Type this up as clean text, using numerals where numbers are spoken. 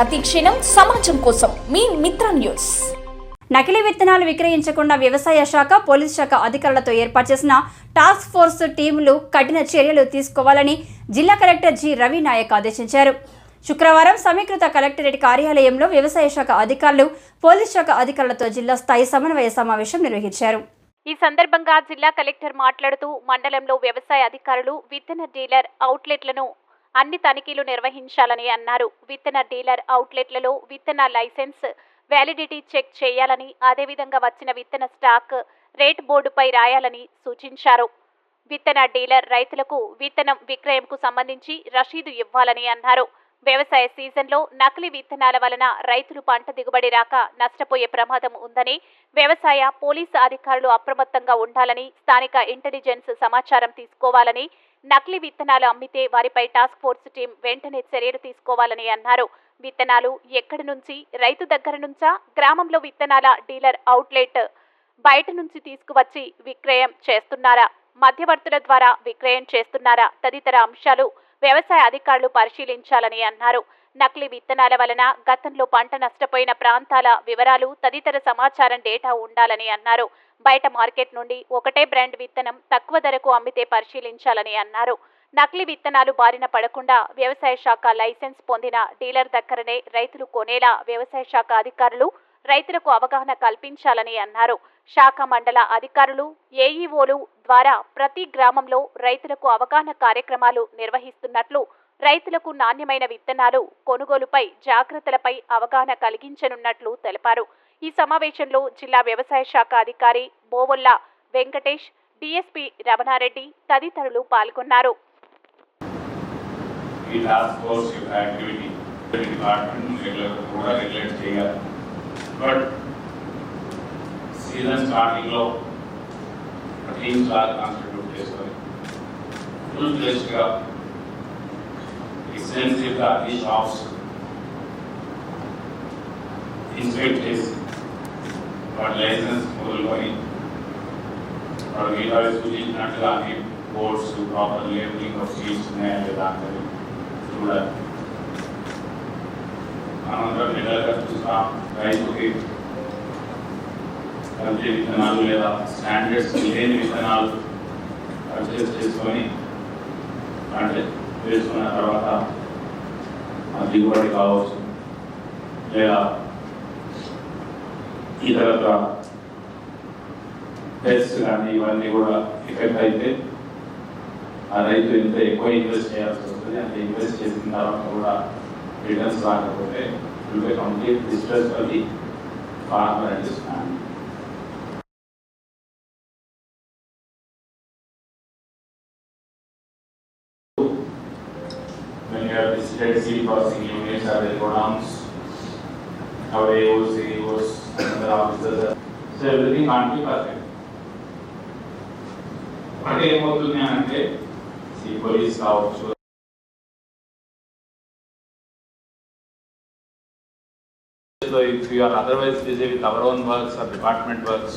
ప్రతి క్షణం సమాజం కోసం మీ మిత్ర న్యూస్. నకిలీ విత్తనాలు విక్రయించకుండా వ్యవసాయ శాఖ, పోలీస్ శాఖ అధికారులతో ఏర్పాటు చేసిన టాస్క్ ఫోర్స్ టీంలు కఠిన చర్యలు తీసుకోవాలని జిల్లా కలెక్టర్ జి. రవి నాయక్ ఆదేశించారు. శుక్రవారం సమీకృత కలెక్టరేట్ కార్యాలయంలో వ్యవసాయ శాఖ అధికారులు, పోలీస్ శాఖ అధికారులతో జిల్లా స్థాయి సమన్వయ సమావేశం నిర్వహించారు. ఈ సందర్భంగా జిల్లా కలెక్టర్ మాట్లాడుతూ మండలంలో వ్యవసాయ అధికారులు విత్తన డీలర్ అవుట్లెట్లను అన్ని తనిఖీలు నిర్వహించాలని అన్నారు. విత్తన డీలర్ అవుట్లెట్లలో విత్తన లైసెన్స్ వ్యాలిడిటీ చెక్ చేయాలని, అదేవిధంగా వచ్చిన విత్తన స్టాక్ రేట్ బోర్డుపై రాయాలని సూచించారు. విత్తన డీలర్ రైతులకు విత్తనం విక్రయంకు సంబంధించి రసీదు ఇవ్వాలని అన్నారు. వ్యవసాయ సీజన్లో నకిలీ విత్తనాల వలన రైతులు పంట దిగుబడి రాక నష్టపోయే ప్రమాదం ఉందని, వ్యవసాయ, పోలీసు అధికారులు అప్రమత్తంగా ఉండాలని, స్థానిక ఇంటెలిజెన్స్ సమాచారం తీసుకోవాలని, నకిలీ విత్తనాలు అమ్మితే వారిపై టాస్క్ ఫోర్స్ టీం వెంటనే చర్యలు తీసుకోవాలని అన్నారు. విత్తనాలు ఎక్కడి నుంచి, రైతు దగ్గర నుంచా, గ్రామంలో విత్తనాల డీలర్ అవుట్లెట్ బయట నుంచి తీసుకువచ్చి విక్రయం చేస్తున్నారా, మధ్యవర్తుల ద్వారా విక్రయం చేస్తున్నారా తదితర అంశాలు వ్యవసాయ అధికారులు పరిశీలించాలని అన్నారు. నకిలీ విత్తనాల వలన గతంలో పంట నష్టపోయిన ప్రాంతాల వివరాలు తదితర సమాచారం డేటా ఉండాలని అన్నారు. బయట మార్కెట్ నుండి ఒకటే బ్రాండ్ విత్తనం తక్కువ ధరకు అమ్మితే పరిశీలించాలని అన్నారు. నకిలీ విత్తనాలు బారిన పడకుండా వ్యవసాయ శాఖ లైసెన్స్ పొందిన డీలర్ దగ్గరనే రైతులు కొనేలా వ్యవసాయ శాఖ అధికారులు రైతులకు అవగాహన కల్పించాలని అన్నారు. శాఖ మండల అధికారులు, ఏఈఓలు ద్వారా ప్రతి గ్రామంలో రైతులకు అవగాహన కార్యక్రమాలు నిర్వహిస్తున్నట్లు, రైతులకు నాణ్యమైన విత్తనాలు కొనుగోలుపై జాగ్రత్తలపై అవగాహన కలిగించనున్నట్లు తెలిపారు. ఈ సమావేశంలో జిల్లా వ్యవసాయ శాఖ అధికారి బోవొల్ల వెంకటేష్, డిఎస్పీ రమణారెడ్డి తదితరులు పాల్గొన్నారు. సీజన్ స్టార్టింగ్ లో టీమ్స్ లాగా కాన్స్టిట్యూట్ చేసుకొని ఫుల్ ఫ్లెజ్డ్ గా ఎక్స్టెన్సివ్ గా ఈ షాప్స్ ఇన్స్పెక్ట్ చేసి వాటి లైసెన్స్ మొదలుకొని వాడు మీలో సూచించినట్టుగా అన్ని boards, proper labelling of seeds ఉన్నాయా లేదా అనేది చూడాలి. అనంతరం రెగ్యులర్గా చూస్తాం రైతుకి కల్తీ విత్తనాలు లేదా స్టాండర్డ్స్ లేని విత్తనాలు పర్చేస్ చేసుకొని అంటే వేసుకున్న తర్వాత ఆ దిగుబడి కావచ్చు లేదా ఇతర టెస్ట్ కానీ ఇవన్నీ కూడా ఎఫెక్ట్ అయితే ఆ రైతు ఎంత ఎక్కువ ఇన్వెస్ట్ చేయాల్సి వస్తుంది. అంత ఇన్వెస్ట్ చేసిన తర్వాత కూడా రిటర్న్స్ రాకపోతే will be complete distress for the farmer and his family. When you have visited seed processing units or the godowns, our AOs, CEOs, other officers, so everything can't be perfect. But ఏమవుతుంది అంటే police కావచ్చు, so if you are otherwise busy with our own works or department works,